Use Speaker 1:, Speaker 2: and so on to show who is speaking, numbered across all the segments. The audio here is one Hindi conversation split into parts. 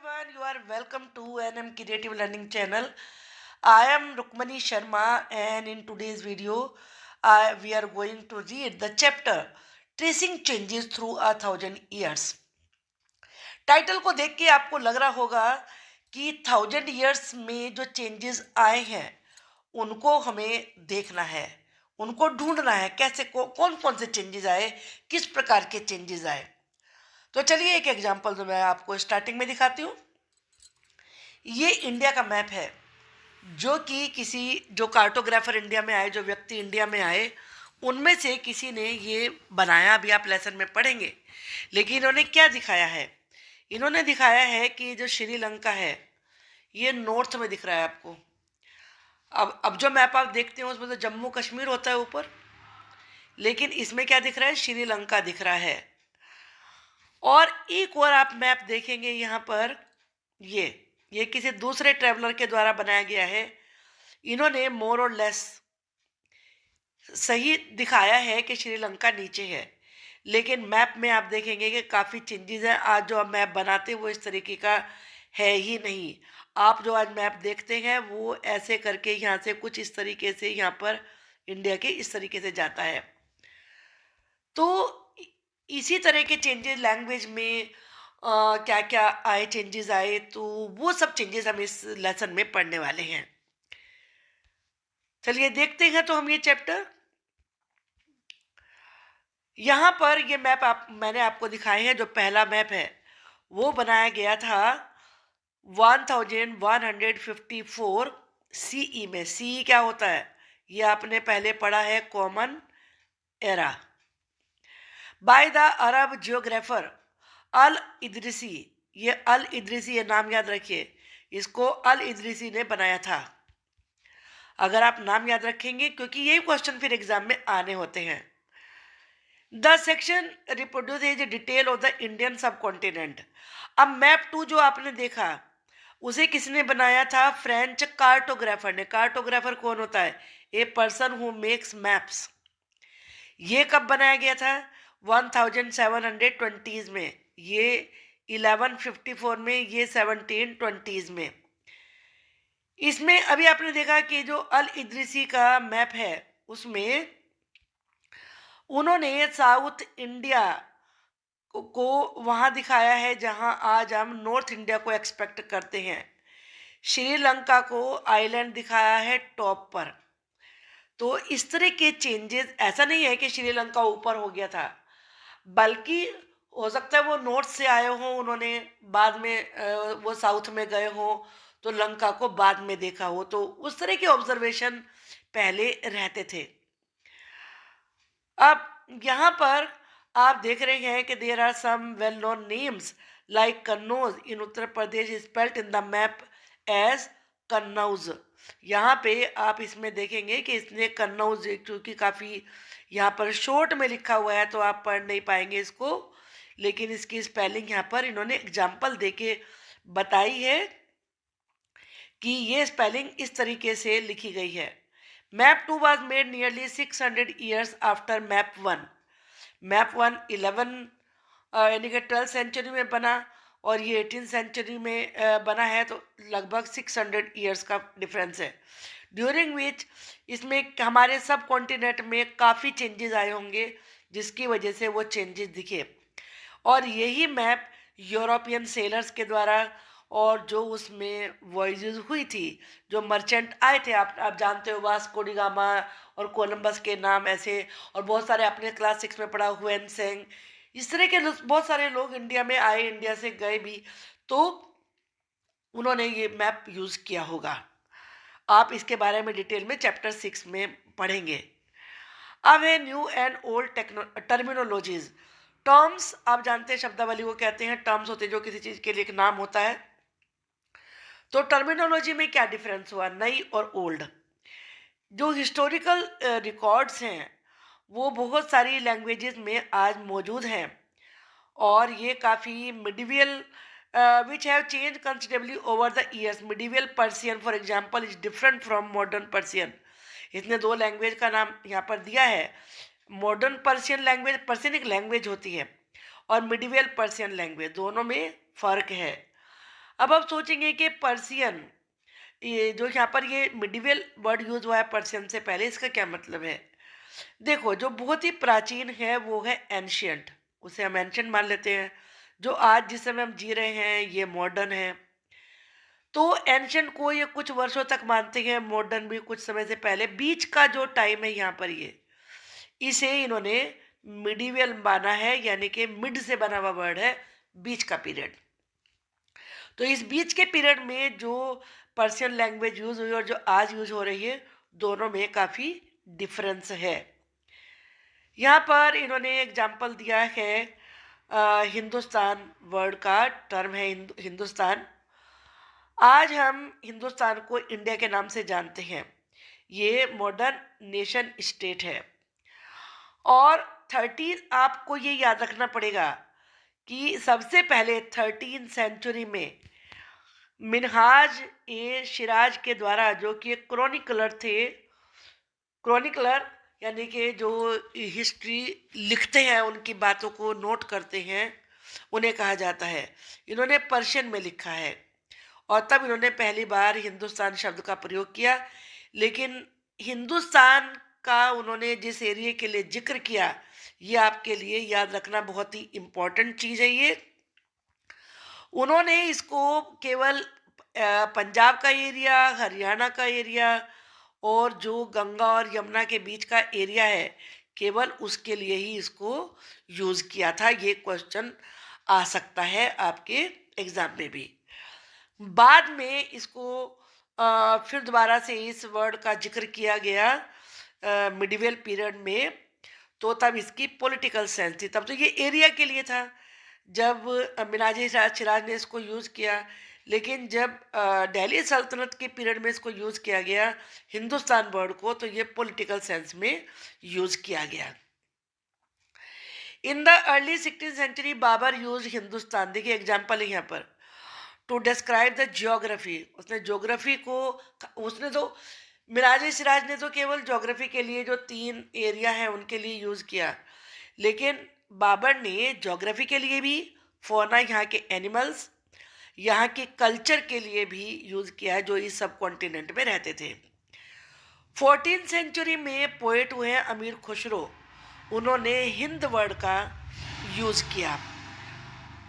Speaker 1: everyone, you are welcome to NM Creative Learning channel. I am Rukmani Sharma, and in today's video, we are going to read the chapter Tracing Changes Through 1,000 Years. Title को देख के आपको लग रहा होगा कि 1,000 years में जो चेंजेस आए हैं उनको हमें देखना है, उनको ढूंढना है, कैसे कौन कौन से चेंजेस आए, किस प्रकार के चेंजेस आए। तो चलिए एक एग्जांपल जो मैं आपको स्टार्टिंग में दिखाती हूँ। ये इंडिया का मैप है जो कि किसी जो कार्टोग्राफर इंडिया में आए, जो व्यक्ति इंडिया में आए, उनमें से किसी ने ये बनाया। अभी आप लेसन में पढ़ेंगे। लेकिन इन्होंने क्या दिखाया है? इन्होंने दिखाया है कि जो श्रीलंका है ये नॉर्थ में दिख रहा है आपको। अब जो मैप आप देखते हो उसमें तो जम्मू कश्मीर होता है ऊपर, लेकिन इसमें क्या दिख रहा है? श्रीलंका दिख रहा है। और एक और आप मैप देखेंगे यहाँ पर, ये किसी दूसरे ट्रैवलर के द्वारा बनाया गया है। इन्होंने मोर और लेस सही दिखाया है कि श्रीलंका नीचे है, लेकिन मैप में आप देखेंगे कि काफ़ी चेंजेस हैं। आज जो मैप बनाते हैं वो इस तरीके का है ही नहीं। आप जो आज मैप देखते हैं वो ऐसे करके यहाँ से कुछ इस तरीके से यहाँ पर इंडिया के इस तरीके से जाता है। तो इसी तरह के चेंजेस लैंग्वेज में क्या क्या आए, चेंजेस आए, तो वो सब चेंजेस हम इस लेसन में पढ़ने वाले हैं। चलिए देखते हैं। तो हम ये चैप्टर यहाँ पर ये मैप मैंने आपको दिखाए हैं। जो पहला मैप है वो बनाया गया था 1154 सीई में। सीई क्या होता है? ये आपने पहले पढ़ा है, common era, by the Arab geographer al Idrisi. ये अल इदरिसी, ये नाम याद रखिए, इसको अल इदरिसी ने बनाया था। अगर आप नाम याद रखेंगे, क्योंकि यही क्वेश्चन फिर एग्जाम में आने होते हैं। The section reproduce is detail of the Indian सब कॉन्टिनेंट। अब मैप 2 जो आपने देखा उसे किसने बनाया था? फ्रेंच कार्टोग्राफर ने। कार्टोग्राफर कौन होता है? A person who makes maps. ये कब बनाया गया था? 1720s में, ये 1154 में, ये 1720s में। इसमें अभी आपने देखा कि जो अल इदरिसी का मैप है उसमें उन्होंने साउथ इंडिया को वहाँ दिखाया है जहाँ आज हम नॉर्थ इंडिया को एक्सपेक्ट करते हैं। श्रीलंका को आइलैंड दिखाया है टॉप पर। तो इस तरह के चेंजेस, ऐसा नहीं है कि श्रीलंका ऊपर हो गया था, बल्कि हो सकता है वो नॉर्थ से आए हों, उन्होंने बाद में वो साउथ में गए हों तो लंका को बाद में देखा हो। तो उस तरह के ऑब्जर्वेशन पहले रहते थे। अब यहाँ पर आप देख रहे हैं कि there are some well known names like Kannauj in Uttar Pradesh spelled in the map as Kannauj. यहाँ पे आप इसमें देखेंगे कि इसने कन्नौज, क्योंकि काफ़ी यहाँ पर शॉर्ट में लिखा हुआ है तो आप पढ़ नहीं पाएंगे इसको, लेकिन इसकी स्पेलिंग यहाँ पर इन्होंने एग्जाम्पल देके बताई है कि ये स्पेलिंग इस तरीके से लिखी गई है। Map 2 was made nearly 600 years after map 1। Map 1 11 यानी कि 12th सेंचुरी में बना और ये 18th सेंचुरी में बना है, तो लगभग 600 ईयर्स का डिफरेंस है। ड्यूरिंग विच इसमें हमारे सब कॉन्टिनेंट में काफ़ी चेंजेस आए होंगे, जिसकी वजह से वो चेंजेस दिखे। और यही मैप यूरोपियन सेलर्स के द्वारा और जो उसमें वॉयजेस हुई थी, जो मर्चेंट आए थे, आप जानते हो वास्को डी गामा और कोलंबस के नाम ऐसे, और बहुत सारे आपने क्लास 6 में पढ़ा हुएन सेंग, इस तरह के बहुत सारे लोग इंडिया में आए, इंडिया से गए भी, तो उन्होंने ये मैप यूज़ किया होगा। आप इसके बारे में डिटेल में चैप्टर 6 में पढ़ेंगे। अब है new and old terminologies. Terms आप जानते हैं, शब्दावली को कहते हैं, टर्म्स होते हैं जो किसी चीज़ के लिए एक नाम होता है। तो टर्मिनोलॉजी में क्या डिफरेंस हुआ, नई और ओल्ड? जो हिस्टोरिकल रिकॉर्ड्स हैं वो बहुत सारी लैंग्वेजेस में आज मौजूद हैं, और ये काफ़ी medieval which have change considerably over the years. Medieval Persian for example is different from modern Persian. इसने 2 लैंग्वेज का नाम यहाँ पर दिया है। मॉडर्न पर्सियन लैंग्वेज, पर्सियन एक लैंग्वेज होती है, और मिडिवियल पर्सियन लैंग्वेज, दोनों में फ़र्क है। अब आप सोचेंगे कि पर्शियन, ये जो यहाँ पर ये मिडिवल वर्ड यूज हुआ है पर्शियन से पहले, इसका क्या मतलब है? देखो, जो बहुत ही प्राचीन है वो है एंशियंट, उसे हम एंशियंट मान लेते हैं। जो आज जिस समय हम जी रहे हैं ये मॉडर्न है। तो एंशियंट को ये कुछ वर्षों तक मानते हैं, मॉडर्न भी कुछ समय से पहले। बीच का जो टाइम है यहाँ पर, ये इसे इन्होंने मिडिवल माना है, यानी कि मिड से बना हुआ वर्ड है, बीच का पीरियड। तो इस बीच के पीरियड में जो पर्शियन लैंग्वेज यूज हुई और जो आज यूज हो रही है, दोनों में काफ़ी डिफरेंस है। यहाँ पर इन्होंने एग्जाम्पल दिया है, हिंदुस्तान वर्ड का टर्म है हिंदुस्तान। आज हम हिंदुस्तान को इंडिया के नाम से जानते हैं। ये मॉडर्न नेशन स्टेट है। और 13, आपको ये याद रखना पड़ेगा कि सबसे पहले 13 सेंचुरी में मिनहाज ए शिराज के द्वारा, जो कि एक क्रॉनिकलर थे, क्रॉनिकलर यानी कि जो हिस्ट्री लिखते हैं, उनकी बातों को नोट करते हैं, उन्हें कहा जाता है। इन्होंने पर्शियन में लिखा है और तब इन्होंने पहली बार हिंदुस्तान शब्द का प्रयोग किया। लेकिन हिंदुस्तान का उन्होंने जिस एरिया के लिए जिक्र किया, ये आपके लिए याद रखना बहुत ही इम्पोर्टेंट चीज़ है। ये उन्होंने इसको केवल पंजाब का एरिया, हरियाणा का एरिया और जो गंगा और यमुना के बीच का एरिया है, केवल उसके लिए ही इसको यूज़ किया था। ये क्वेश्चन आ सकता है आपके एग्जाम में भी। बाद में इसको फिर दोबारा से इस वर्ड का जिक्र किया गया मिडिवल पीरियड में। तो तब इसकी पॉलिटिकल सेंस थी, तब तो ये एरिया के लिए था जब मिनाजी सिराज ने इसको यूज़ किया। लेकिन जब दिल्ली सल्तनत के पीरियड में इसको यूज़ किया गया हिंदुस्तान वर्ड को, तो ये पॉलिटिकल सेंस में यूज़ किया गया। In the early 16th century Babur use Hindustan, देखिए एग्जाम्पल है यहाँ पर, टू डिस्क्राइब द जियोग्राफी। उसने ज्योग्राफी को, उसने तो मिराज सिराज ने तो केवल ज्योग्राफी के लिए जो 3 एरिया है उनके लिए यूज़ किया, लेकिन बाबर ने ज्योग्राफी के लिए भी, फौना यहाँ के एनिमल्स, यहाँ के कल्चर के लिए भी यूज़ किया है जो इस सब कॉन्टिनेंट में रहते थे। 14th सेंचुरी में पोएट हुए हैं अमीर खुसरो, उन्होंने हिंद वर्ड का यूज़ किया।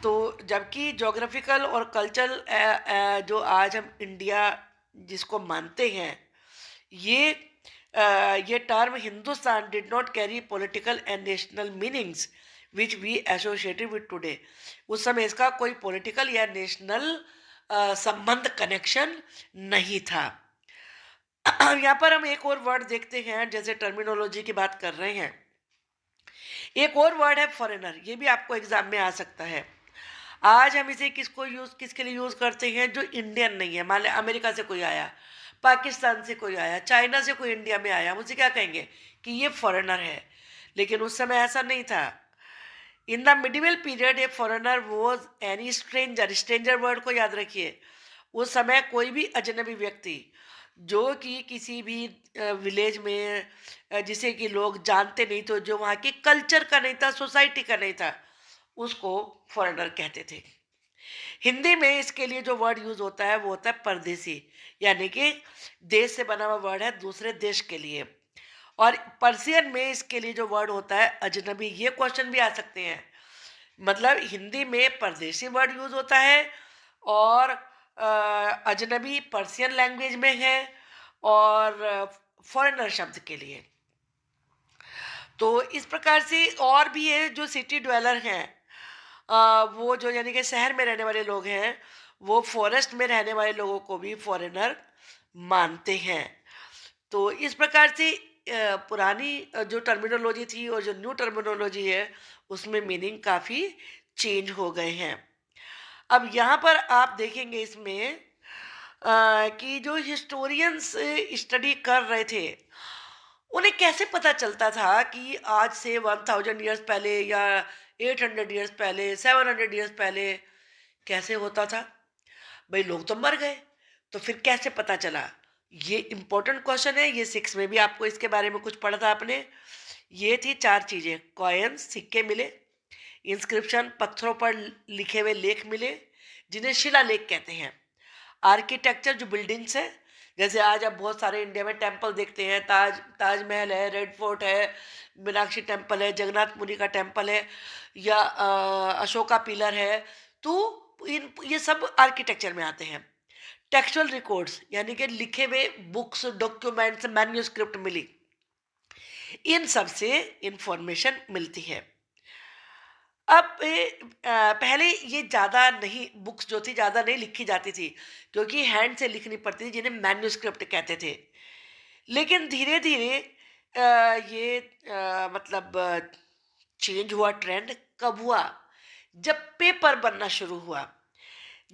Speaker 1: तो जबकि जोग्राफिकल और कल्चरल जो आज हम इंडिया जिसको मानते हैं, ये term Hindustan did not carry political and national meanings which we associated with today. उस समय इसका कोई पॉलिटिकल या नेशनल संबंध, कनेक्शन नहीं था। यहाँ पर हम एक और वर्ड देखते हैं, जैसे टर्मिनोलॉजी की बात कर रहे हैं, एक और वर्ड है फॉरेनर। ये भी आपको एग्जाम में आ सकता है। आज हम इसे किसके लिए यूज़ करते हैं? जो इंडियन नहीं है। मान लें अमेरिका से कोई आया, पाकिस्तान से कोई आया, चाइना से कोई इंडिया में आया, मुझे क्या कहेंगे कि ये फॉरेनर है। लेकिन उस समय ऐसा नहीं था। In the medieval period A foreigner was any stranger. Stranger word को याद रखिए। उस समय कोई भी अजनबी व्यक्ति जो कि किसी भी विलेज में जिसे कि लोग जानते नहीं थे, जो वहाँ के कल्चर का नहीं था, सोसाइटी का नहीं था, उसको फॉरेनर कहते थे। हिंदी में इसके लिए जो वर्ड यूज होता है वो होता है परदेसी, यानी कि देश से बना हुआ वर्ड है दूसरे देश के लिए। और पर्शियन में इसके लिए जो वर्ड होता है अजनबी। ये क्वेश्चन भी आ सकते हैं। मतलब हिंदी में परदेसी वर्ड यूज होता है और अजनबी पर्शियन लैंग्वेज में है और फॉरेनर शब्द के लिए। तो इस प्रकार से और भी है जो सिटी ड्वेलर हैं, वो जो यानी कि शहर में रहने वाले लोग हैं, वो फॉरेस्ट में रहने वाले लोगों को भी फॉरेनर मानते हैं। तो इस प्रकार से पुरानी जो टर्मिनोलॉजी थी और जो न्यू टर्मिनोलॉजी है उसमें मीनिंग काफ़ी चेंज हो गए हैं। अब यहाँ पर आप देखेंगे इसमें कि जो हिस्टोरियंस स्टडी कर रहे थे, उन्हें कैसे पता चलता था कि आज से 1000 ईयर्स पहले या 800 ईयर्स पहले, 700 ईयर्स पहले कैसे होता था? भाई लोग तो मर गए, तो फिर कैसे पता चला? ये इम्पोर्टेंट क्वेश्चन है। ये 6 में भी आपको इसके बारे में कुछ पढ़ा था आपने। ये थी 4 चीज़ें: कॉइन्स, सिक्के मिले, इंस्क्रिप्शन, पत्थरों पर लिखे हुए लेख मिले, जिन्हें शिलालेख कहते हैं। आर्किटेक्चर जो बिल्डिंग्स है, जैसे आज आप बहुत सारे इंडिया में टेम्पल देखते हैं, ताजमहल है, रेड फोर्ट है, मीनाक्षी टेम्पल है, जगन्नाथ पुरी का टेम्पल है, या अशोका पिलर है। तो इन ये सब आर्किटेक्चर में आते हैं। टेक्सचुअल रिकॉर्ड्स यानी कि लिखे हुए बुक्स, डॉक्यूमेंट्स, मैन्यूस्क्रिप्ट मिली, इन सब से इंफॉर्मेशन मिलती है। अब पहले ये ज़्यादा नहीं, बुक्स जो थी ज़्यादा नहीं लिखी जाती थी, क्योंकि हैंड से लिखनी पड़ती थी, जिन्हें मैन्यूस्क्रिप्ट कहते थे। लेकिन धीरे धीरे ये मतलब चेंज हुआ। ट्रेंड कब हुआ? जब पेपर बनना शुरू हुआ।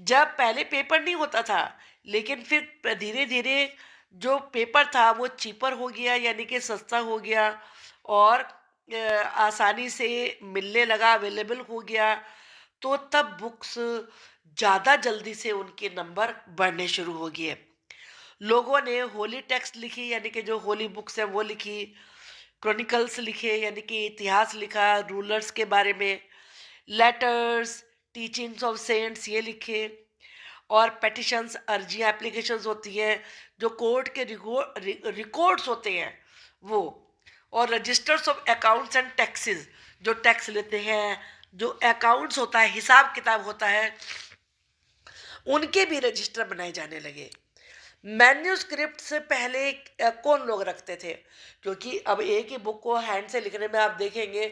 Speaker 1: जब पहले पेपर नहीं होता था, लेकिन फिर धीरे धीरे जो पेपर था वो चीपर हो गया, यानी कि सस्ता हो गया, और आसानी से मिलने लगा, अवेलेबल हो गया। तो तब बुक्स ज़्यादा जल्दी से उनके नंबर बढ़ने शुरू हो गए। लोगों ने होली टेक्स्ट लिखी, यानी कि जो होली बुक्स हैं वो लिखी, क्रॉनिकल्स लिखे, यानी कि इतिहास लिखा रूलर्स के बारे में, लेटर्स, टीचिंग्स ऑफ सेंट्स ये लिखे, और पेटिशंस, अर्जियाँ, एप्लीकेशंस होती हैं, जो कोर्ट के रिकॉर्ड्स होते हैं वो, और registers of accounts and taxes, जो टैक्स लेते हैं, जो अकाउंट्स होता है, हिसाब किताब होता है, उनके भी रजिस्टर बनाए जाने लगे। मैन्यूस्क्रिप्ट से पहले कौन लोग रखते थे? क्योंकि अब एक ही बुक को हैंड से लिखने में आप देखेंगे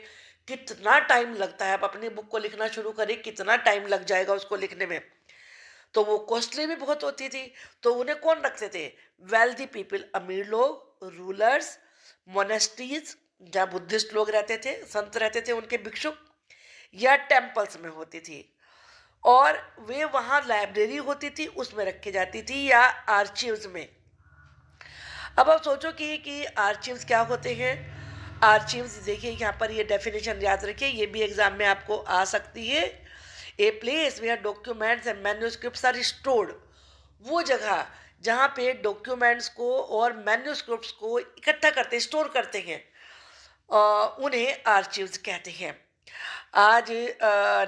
Speaker 1: कितना टाइम लगता है। आप अपनी बुक को लिखना शुरू करें, कितना टाइम लग जाएगा उसको लिखने में। तो वो कॉस्टली भी बहुत होती थी। तो उन्हें कौन रखते थे? वेल्दी पीपल, अमीर लोग, रूलर्स, मोनेस्ट्रीज जहाँ बुद्धिस्ट लोग रहते थे, संत रहते थे, उनके भिक्षुक, या टेम्पल्स में होती थी। और वे वहाँ लाइब्रेरी होती थी उसमें रखी जाती थी, या आर्चिव्स में। अब आप सोचो कि आर्चिव्स क्या होते हैं। आर्चिव्स देखिए, यहाँ पर ये डेफिनेशन याद रखिए, ये भी एग्जाम में आपको आ सकती है। A place where documents and manuscripts are stored, वो जगह जहाँ पे डॉक्यूमेंट्स को और मैन्यूस्क्रिप्ट्स को इकट्ठा करते, स्टोर करते हैं, उन्हें आर्चिव्स कहते हैं। आज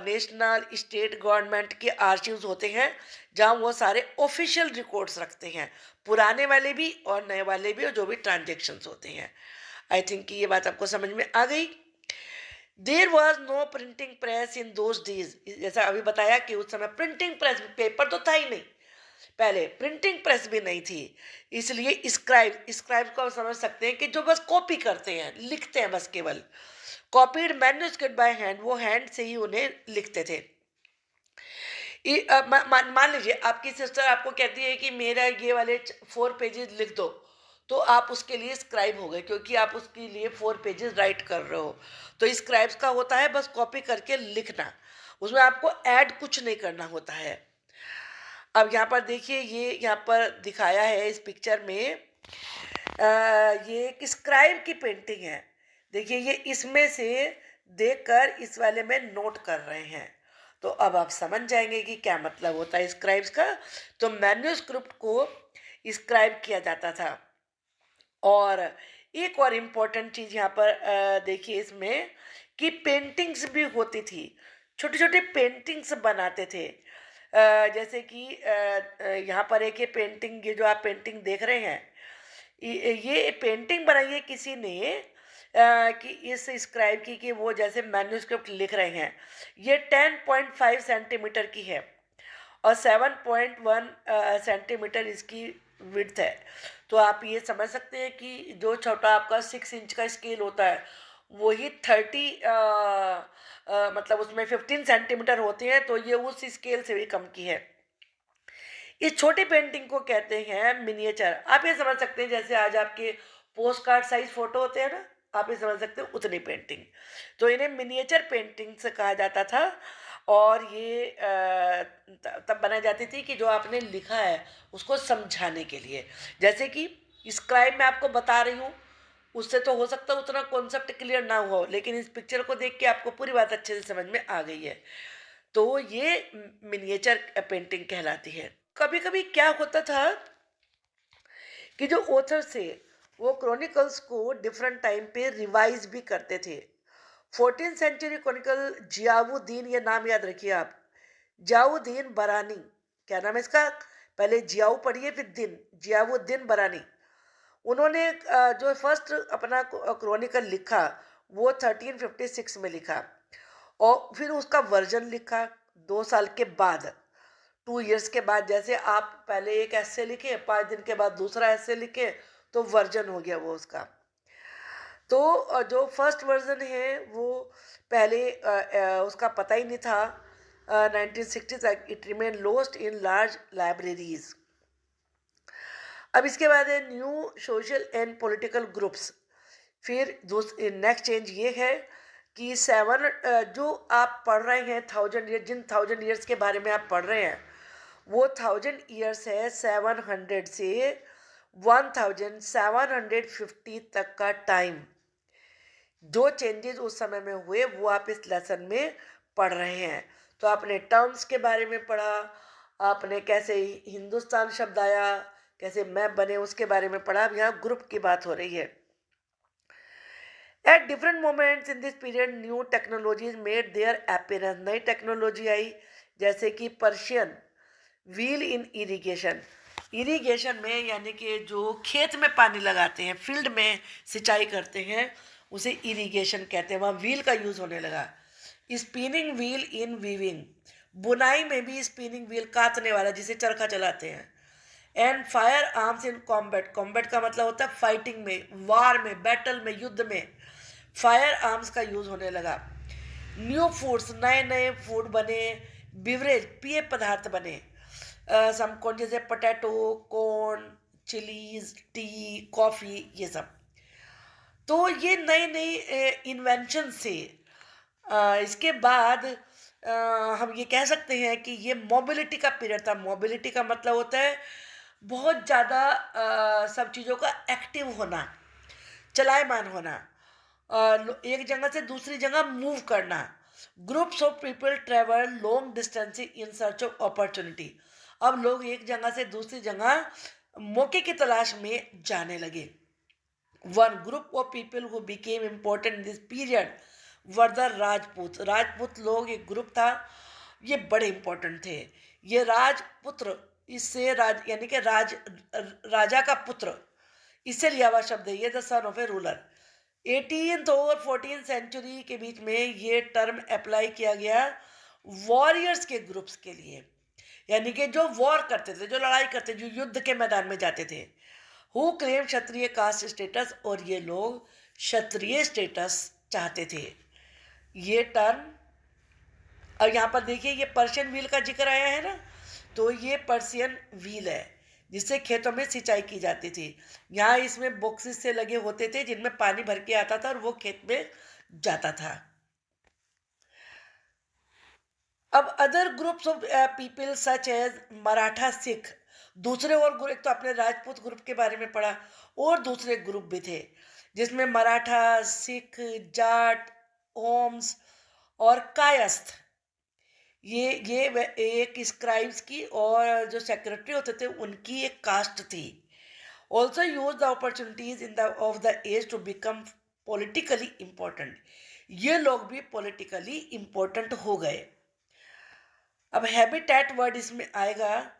Speaker 1: नेशनल स्टेट गवर्नमेंट के आर्चिव्स होते हैं, जहाँ वो सारे ऑफिशियल रिकॉर्ड्स रखते हैं, पुराने वाले भी और नए वाले भी, और जो भी ट्रांजेक्शन्स होते हैं। आई थिंक कि ये बात आपको समझ में आ गई। There was no printing press in those days, जैसा अभी बताया कि उस समय प्रिंटिंग प्रेस, पेपर तो था ही नहीं, पहले प्रिंटिंग प्रेस भी नहीं थी। इसलिए स्क्राइब को आप समझ सकते हैं कि जो बस कॉपी करते हैं, लिखते हैं बस केवल। कॉपीड मैन्यूस्क्रिप्ट बाय हैंड, वो हैंड से ही उन्हें लिखते थे। मान लीजिए आपकी सिस्टर आपको कहती है कि मेरा ये वाले 4 पेजेस लिख दो, तो आप उसके लिए स्क्राइब हो गए, क्योंकि आप उसके लिए 4 पेजेस राइट कर रहे हो। तो स्क्राइब्स का होता है बस कॉपी करके लिखना, उसमें आपको ऐड कुछ नहीं करना होता है। अब यहाँ पर देखिए, ये यहाँ पर दिखाया है इस पिक्चर में, ये एक स्क्राइब की पेंटिंग है। देखिए, ये इसमें से देखकर इस वाले में नोट कर रहे हैं। तो अब आप समझ जाएंगे कि क्या मतलब होता है स्क्राइब्स का। तो मैन्यूस्क्रिप्ट को स्क्राइब किया जाता था। और एक और इम्पोर्टेंट चीज़ यहाँ पर देखिए इसमें, कि पेंटिंग्स भी होती थी, छोटे छोटे पेंटिंग्स बनाते थे। जैसे कि यहाँ पर एक ये पेंटिंग, ये जो आप पेंटिंग देख रहे हैं, ये पेंटिंग बनाई है किसी ने, कि इस स्क्राइब की, कि वो जैसे मैन्यूस्क्रिप्ट लिख रहे हैं। ये 10.5 सेंटीमीटर की है, और 7.1 सेंटीमीटर इसकी विड्थ है। तो आप ये समझ सकते हैं कि जो छोटा आपका 6 इंच का स्केल होता है, वही 30 मतलब उसमें 15 सेंटीमीटर होते हैं, तो ये उस स्केल से भी कम की है। इस छोटी पेंटिंग को कहते हैं मिनिएचर। आप ये समझ सकते हैं जैसे आज आपके पोस्ट कार्ड साइज फोटो होते हैं ना, आप ये समझ सकते हैं उतनी पेंटिंग। तो इन्हें मिनिएचर पेंटिंग से कहा जाता था। और ये तब बनाई जाती थी कि जो आपने लिखा है उसको समझाने के लिए। जैसे कि स्क्राइब मैं आपको बता रही हूँ, उससे तो हो सकता है उतना कॉन्सेप्ट क्लियर ना हुआ हो, लेकिन इस पिक्चर को देख के आपको पूरी बात अच्छे से समझ में आ गई है। तो ये मिनिएचर पेंटिंग कहलाती है। कभी कभी क्या होता था कि जो ऑथर थे वो क्रॉनिकल्स को डिफरेंट टाइम पे रिवाइज भी करते थे। 14th सेंचुरी क्रॉनिकल जियावुद्दीन, ये नाम याद रखिए आप, जियाउद्दीन बरानी, क्या नाम है इसका, पहले जियाऊ पढ़िए फिर दिन, जियाउद्दीन बरानी। उन्होंने जो फर्स्ट अपना क्रॉनिकल लिखा वो 1356 में लिखा, और फिर उसका वर्जन लिखा 2 साल के बाद, 2 इयर्स के बाद। जैसे आप पहले एक ऐसे लिखे, 5 दिन के बाद दूसरा ऐसे लिखे, तो वर्जन हो गया वो उसका। तो जो फर्स्ट वर्जन है वो पहले उसका पता ही नहीं था। 1960 तक it remain lost in large libraries. अब इसके बाद है new social and political groups. फिर नेक्स्ट चेंज ये है कि 7 जो आप पढ़ रहे हैं 1000 ईयर, जिन 1000 ईयर्स के बारे में आप पढ़ रहे हैं वो 1000 ईयर्स है 700 से 1750 तक का टाइम। जो चेंजेस उस समय में हुए वो आप इस लेसन में पढ़ रहे हैं। तो आपने टर्म्स के बारे में पढ़ा, आपने कैसे हिंदुस्तान शब्द आया, कैसे मैप बने, उसके बारे में पढ़ा। अब यहाँ ग्रुप की बात हो रही है। At different moments in this period new technologies made their appearance. नई टेक्नोलॉजी आई, जैसे कि Persian wheel in irrigation. Irrigation में यानी कि जो खेत में पानी लगाते हैं, फील्ड में सिंचाई करते हैं, उसे इरिगेशन कहते हैं। वहाँ व्हील का यूज़ होने लगा। स्पिनिंग व्हील इन वीविंग, बुनाई में भी स्पिनिंग व्हील, काटने वाला जिसे चरखा चलाते हैं। And fire arms in combat, combat का मतलब होता है फाइटिंग में, वार में, बैटल में, युद्ध में फायर आर्म्स का यूज़ होने लगा। न्यू फूड्स, नए नए फूड बने। बिवरेज, पेय पदार्थ बने, सम कौन, जैसे potato, corn, chillies, T, coffee, ये सब। तो ये नई नई इन्वेंशन से इसके बाद हम ये कह सकते हैं कि ये मोबिलिटी का पीरियड था। मोबिलिटी का मतलब होता है बहुत ज़्यादा सब चीज़ों का एक्टिव होना, चलायमान होना, एक जगह से दूसरी जगह मूव करना। Groups of people travel long distance in search of opportunity. अब लोग एक जगह से दूसरी जगह मौके की तलाश में जाने लगे। One group of people who became important in this period were the Rajput. Rajput लोग एक ग्रुप था, ये बड़े इंपॉर्टेंट थे। ये राजपुत्र, इससे राज यानी कि राजा का पुत्र, इससे लिया हुआ शब्द है ये, the son of A ruler. 18th और 14th सेंचुरी के बीच में ये टर्म अप्लाई किया गया वॉरियर्स के ग्रुप्स के लिए, यानी कि जो वॉर करते थे, जो लड़ाई करते, जो युद्ध के मैदान में जाते थे। Who claim Kshatriya caste status, और ये लोग क्षत्रिय स्टेटस चाहते थे। ये टर्म, और यहाँ पर देखिए ये पर्शियन व्हील का जिक्र आया है ना, तो ये पर्शियन व्हील है जिससे खेतों में सिंचाई की जाती थी। यहाँ इसमें बॉक्सेस से लगे होते थे जिनमें पानी भर के आता था और वो खेत में जाता था। अब other groups of people such as Maratha Sikh, दूसरे और ग्रुप, एक तो आपने राजपूत ग्रुप के बारे में पढ़ा, और दूसरे ग्रुप भी थे जिसमें मराठा, सिख, जाट, ओम्स और कायस्थ। ये एक स्क्राइब्स की और जो सेक्रेटरी होते थे उनकी एक कास्ट थी। Also use the opportunities in the of the age to become politically important. ये लोग भी पॉलिटिकली इम्पोर्टेंट हो गए। अब हैबिटेट वर्ड इसमें आएगा।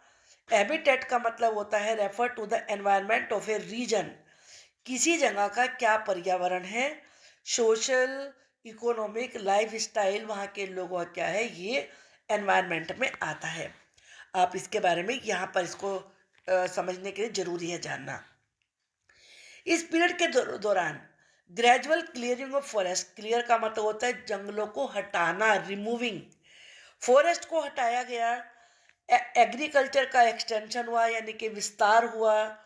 Speaker 1: हैबिटेट का मतलब होता है refer to the environment of a region, किसी जगह का क्या पर्यावरण है, सोशल, इकोनॉमिक, लाइफ स्टाइल, वहाँ के लोगों का क्या है, ये एनवायरनमेंट में आता है। आप इसके बारे में यहाँ पर इसको समझने के लिए ज़रूरी है जानना। इस पीरियड के दौरान gradual clearing of forest, clear का मतलब होता है जंगलों को हटाना, रिमूविंग। फॉरेस्ट को हटाया गया, एग्रीकल्चर का एक्सटेंशन हुआ यानी कि विस्तार हुआ,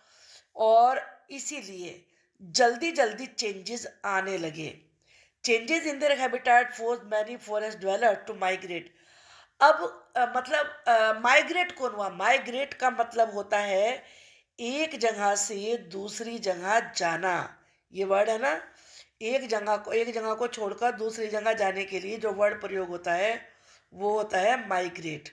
Speaker 1: और इसीलिए जल्दी जल्दी चेंजेस आने लगे। Changes in their habitat force many forest dweller to migrate. अब माइग्रेट कौन हुआ? माइग्रेट का मतलब होता है एक जगह से दूसरी जगह जाना। ये वर्ड है ना, एक जगह को छोड़कर दूसरी जगह जाने के लिए जो वर्ड प्रयोग होता है वो होता है माइग्रेट।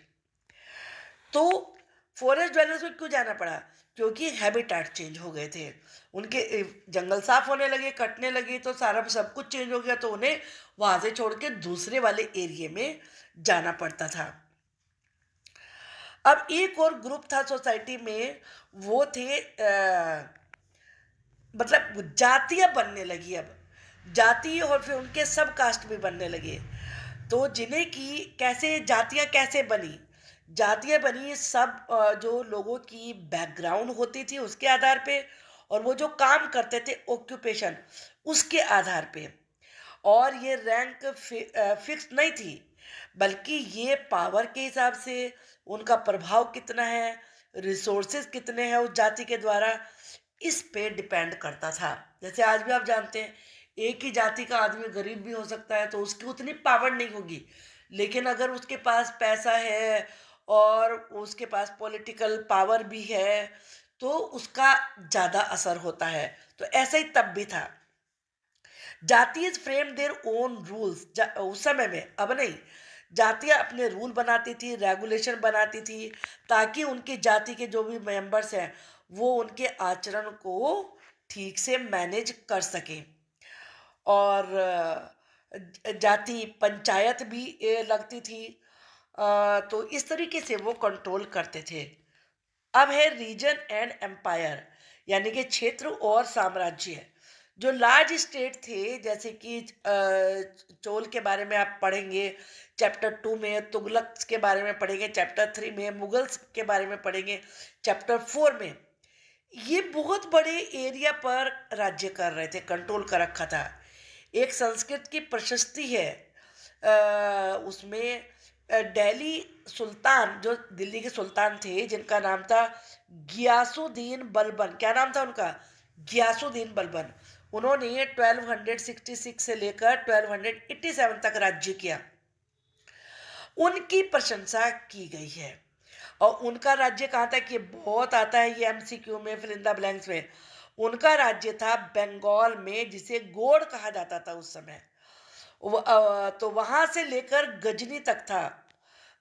Speaker 1: तो फॉरेस्ट ड्वेलर्स को क्यों जाना पड़ा? क्योंकि हैबिटेट चेंज हो गए थे, उनके जंगल साफ होने लगे, कटने लगे, तो सारा सब कुछ चेंज हो गया, तो उन्हें वहाँ से छोड़ के दूसरे वाले एरिया में जाना पड़ता था। अब एक और ग्रुप था सोसाइटी में, वो थे मतलब जातियाँ बनने लगी अब, जाति और फिर उनके सब कास्ट भी बनने लगे। तो जिन्हें की कैसे जातियाँ कैसे बनी? जातियाँ बनी सब जो लोगों की बैकग्राउंड होती थी उसके आधार पे, और वो जो काम करते थे ऑक्यूपेशन उसके आधार पे। और ये रैंक फिक्स नहीं थी, बल्कि ये पावर के हिसाब से, उनका प्रभाव कितना है, रिसोर्सेज कितने हैं उस जाति के द्वारा, इस पे डिपेंड करता था। जैसे आज भी आप जानते हैं, एक ही जाति का आदमी गरीब भी हो सकता है तो उसकी उतनी पावर नहीं होगी, लेकिन अगर उसके पास पैसा है और उसके पास पॉलिटिकल पावर भी है तो उसका ज़्यादा असर होता है। तो ऐसा ही तब भी था। जातीज फ्रेम देयर ओन रूल्स, उस समय में, अब नहीं। जातियाँ अपने रूल बनाती थी, रेगुलेशन बनाती थी, ताकि उनकी जाति के जो भी मेंबर्स हैं वो उनके आचरण को ठीक से मैनेज कर सकें। और जाति पंचायत भी लगती थी। तो इस तरीके से वो कंट्रोल करते थे। अब है रीजन एंड एम्पायर, यानी कि क्षेत्र और साम्राज्य। जो लार्ज स्टेट थे, जैसे कि चोल के बारे में आप पढ़ेंगे चैप्टर 2 में, तुगलक के बारे में पढ़ेंगे चैप्टर 3 में, मुगल्स के बारे में पढ़ेंगे चैप्टर 4 में। ये बहुत बड़े एरिया पर राज्य कर रहे थे, कंट्रोल कर रखा था। एक संस्कृत की प्रशस्ति है, उसमें दिल्ली सुल्तान, जो दिल्ली के सुल्तान थे जिनका नाम था गियासुद्दीन बलबन, क्या नाम था उनका? गियासुद्दीन बलबन। उन्होंने 1266 से लेकर 1287 तक राज्य किया। उनकी प्रशंसा की गई है। और उनका राज्य कहाँ तक, ये बहुत आता है, ये एमसीक्यू में, फिल इन द ब्लैंक्स में। उनका राज्य था बंगाल में, जिसे गोड़ कहा जाता था उस समय। तो वहां से लेकर गजनी तक था।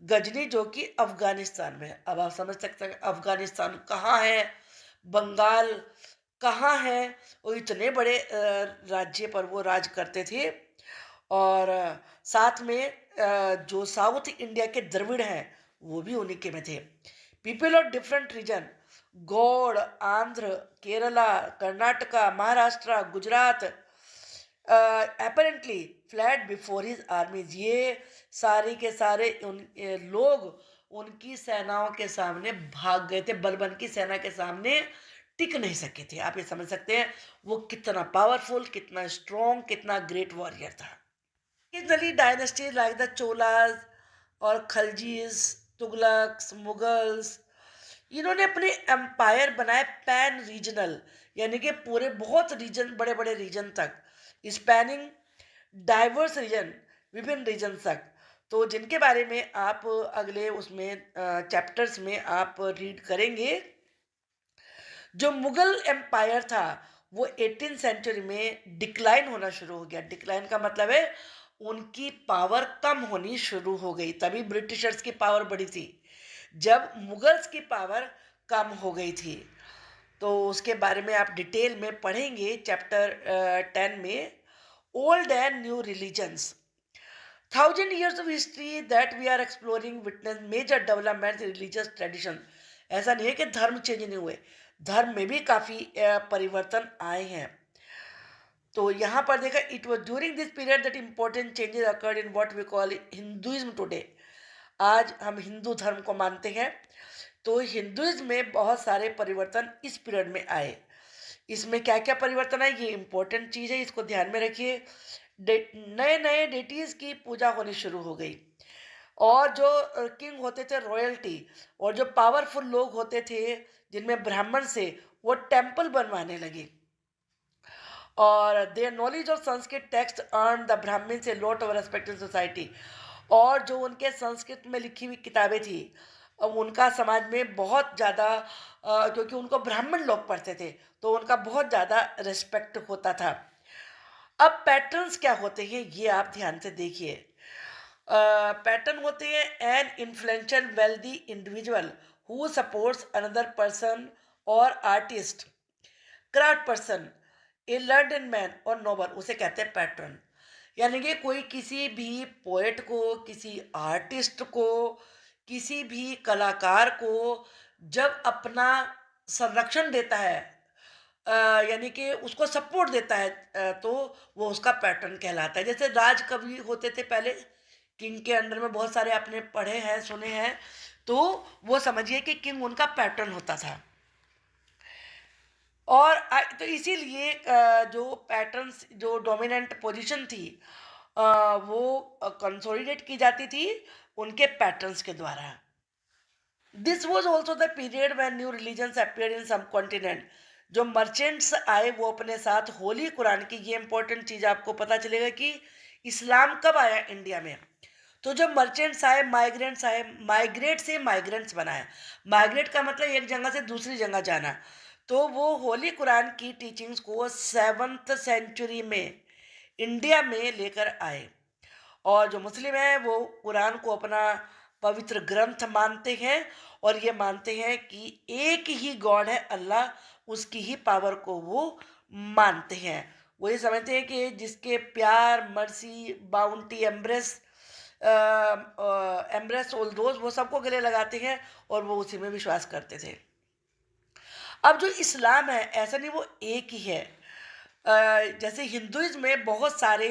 Speaker 1: गजनी जो कि अफगानिस्तान में है। अब आप समझ सकते हैं अफगानिस्तान कहाँ है, बंगाल कहाँ है। और इतने बड़े राज्य पर वो राज करते थे। और साथ में जो साउथ इंडिया के द्रविड़ हैं वो भी उन्हीं के में थे। People of different region, Gaud, Andhra, Kerala, Karnataka, Maharashtra, Gujarat, apparently fled before his armies। ये सारे के सारे लोग उनकी सेनाओं के सामने भाग गए थे, बलबन की सेना के सामने टिक नहीं सके थे। आप ये समझ सकते हैं वो कितना पावरफुल, कितना स्ट्रॉन्ग, कितना ग्रेट वॉरियर था। Occasionally dynasties like the Cholas और खलजीज, तुगलक्स, मुगल्स, इन्होंने अपने एम्पायर बनाए पैन रीजनल, यानी कि पूरे बहुत रीजन, बड़े बड़े रीजन तक, स्पैनिंग डाइवर्स रीजन, विभिन्न रीजन तक। तो जिनके बारे में आप अगले उसमें चैप्टर्स में आप रीड करेंगे। जो मुगल एम्पायर था वो 18 सेंचुरी में डिक्लाइन होना शुरू हो गया। डिक्लाइन का मतलब है उनकी पावर कम होनी शुरू हो गई। तभी ब्रिटिशर्स की पावर बढ़ी थी, जब मुगल्स की पावर कम हो गई थी। तो उसके बारे में आप डिटेल में पढ़ेंगे चैप्टर 10 में। Old and new religions, 1000 years of history that we are exploring witness major developments in religious tradition। ऐसा नहीं है कि धर्म चेंज नहीं हुए, धर्म में भी काफी परिवर्तन आए हैं। तो यहाँ पर देखा, it was during this period that important changes occurred in what we call Hinduism today. आज हम हिंदू धर्म को मानते हैं, तो हिंदुइज्म में बहुत सारे परिवर्तन इस पीरियड में आए। इसमें क्या क्या परिवर्तन आए, ये इंपॉर्टेंट चीज है, इसको ध्यान में रखिए। नए नए डेटीज की पूजा होनी शुरू हो गई, और जो किंग होते थे रॉयल्टी, और जो पावरफुल लोग होते थे जिनमें ब्राह्मण से, वो टेम्पल बनवाने लगे। और their knowledge of Sanskrit text earn the ब्राह्मण से lot of respect in society. और जो उनके संस्कृत में लिखी हुई किताबें थी, अब उनका समाज में बहुत ज़्यादा, क्योंकि उनको ब्राह्मण लोग पढ़ते थे, तो उनका बहुत ज़्यादा रिस्पेक्ट होता था। अब पैटर्न्स क्या होते हैं ये आप ध्यान से देखिए। पैटर्न होते हैं an influential wealthy individual who supports another person or artist, craft person, a learned man or noble, उसे कहते हैं पैटर्न। यानी कि कोई किसी भी पोएट को, किसी आर्टिस्ट को किसी भी कलाकार को जब अपना संरक्षण देता है, यानी कि उसको सपोर्ट देता है, तो वो उसका पैटर्न कहलाता है। जैसे राज कवि होते थे पहले, किंग के अंडर में बहुत सारे आपने पढ़े हैं, सुने हैं, तो वो समझिए कि किंग उनका पैटर्न होता था। और तो इसीलिए जो पैटर्न्स, जो डोमिनेंट पोजीशन थी, वो कंसोलिडेट की जाती थी उनके पैटर्न्स के द्वारा। This was also the period when new religions appeared in subcontinent. जो मर्चेंट्स आए वो अपने साथ होली कुरान की, ये इंपॉर्टेंट चीज़ आपको पता चलेगा कि इस्लाम कब आया इंडिया में। तो जब मर्चेंट्स आए, माइग्रेंट्स आए, माइग्रेट से माइग्रेंट्स बनाए। माइग्रेट का मतलब एक जगह से दूसरी जगह जाना। तो वो होली कुरान की टीचिंग्स को 7th सेंचुरी में इंडिया में लेकर आए। और जो मुस्लिम हैं वो कुरान को अपना पवित्र ग्रंथ मानते हैं, और ये मानते हैं कि एक ही गॉड है अल्लाह, उसकी ही पावर को वो मानते हैं। वो ये समझते हैं कि जिसके प्यार, mercy, bounty, embrace all those, वो सबको गले लगाते हैं और वो उसी में विश्वास करते थे। अब जो इस्लाम है, ऐसा नहीं वो एक ही है। जैसे हिंदुइज्म में बहुत सारे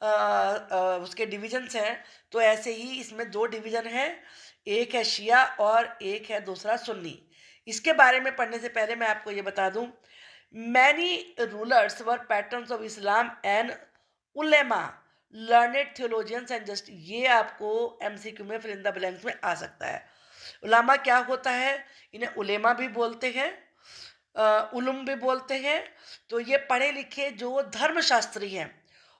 Speaker 1: उसके डिविजन्स हैं, तो ऐसे ही इसमें 2 डिवीज़न हैं, एक है शिया और एक है दूसरा सुन्नी। इसके बारे में पढ़ने से पहले मैं आपको ये बता दूं, many rulers were patterns of Islam and Ulema, learned theologians and just, ये आपको एमसीक्यू में फिल इन द ब्लैंक्स में आ सकता है। उलामा क्या होता है? इन्हें उलेमा भी बोलते हैं, उलुम भी बोलते हैं। तो ये पढ़े लिखे जो धर्मशास्त्री हैं,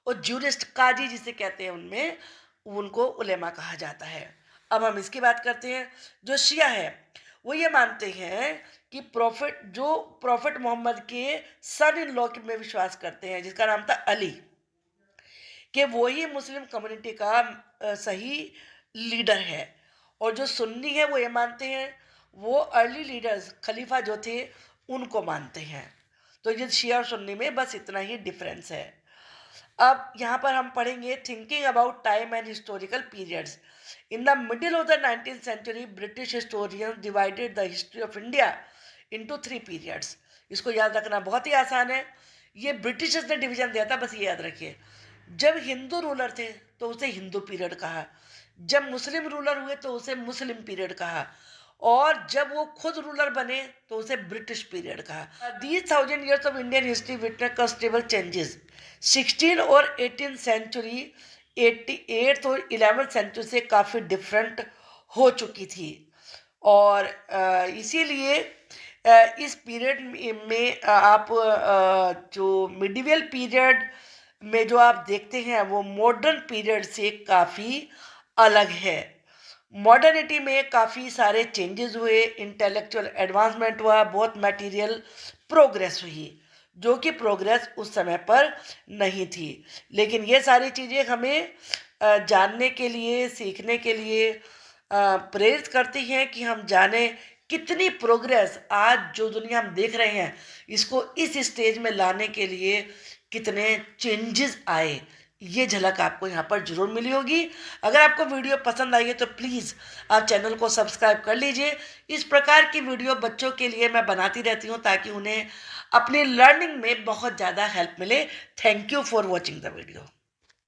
Speaker 1: और ज्यूरिस्ट, काजी जिसे कहते हैं, उनमें उनको उलेमा कहा जाता है। अब हम इसकी बात करते हैं। जो शिया है वो ये मानते हैं कि प्रॉफिट मोहम्मद के सन इन लॉ में विश्वास करते हैं, जिसका नाम था अली, कि वो ही मुस्लिम कम्युनिटी का सही लीडर है। और जो सुन्नी है वो ये मानते हैं, वो अर्ली लीडर्स, खलीफा जो थे, उनको मानते हैं। तो ये शिया और सुन्नी में बस इतना ही डिफरेंस है। अब यहाँ पर हम पढ़ेंगे thinking about time and historical periods. In the middle of the 19th century British historians divided the history of India into 3 periods. इसको याद रखना बहुत ही आसान है, ये ब्रिटिशर्स ने डिवीजन दिया था, बस ये याद रखिए। जब हिंदू रूलर थे तो उसे हिंदू पीरियड कहा, जब मुस्लिम रूलर हुए तो उसे मुस्लिम पीरियड कहा, और जब वो खुद रूलर बने तो उसे ब्रिटिश पीरियड कहा। These 1000 years of Indian history witness constable changes. 16 और 18 सेंचुरी 88 और 11th सेंचुरी से काफ़ी डिफरेंट हो चुकी थी। और इसीलिए इस पीरियड में आप जो मिडिवल पीरियड में जो आप देखते हैं वो मॉडर्न पीरियड से काफ़ी अलग है। मॉडर्निटी में काफ़ी सारे चेंजेस हुए, इंटेलेक्चुअल एडवांसमेंट हुआ, बहुत मटेरियल प्रोग्रेस हुई, जो कि प्रोग्रेस उस समय पर नहीं थी। लेकिन ये सारी चीज़ें हमें जानने के लिए, सीखने के लिए प्रेरित करती हैं कि हम जानें कितनी प्रोग्रेस आज जो दुनिया हम देख रहे हैं, इसको इस स्टेज में लाने के लिए कितने चेंजेस आए। ये झलक आपको यहाँ पर जरूर मिली होगी। अगर आपको वीडियो पसंद आई है तो प्लीज़ आप चैनल को सब्सक्राइब कर लीजिए। इस प्रकार की वीडियो बच्चों के लिए मैं बनाती रहती हूँ ताकि उन्हें अपनी लर्निंग में बहुत ज़्यादा हेल्प मिले। Thank you for watching the video.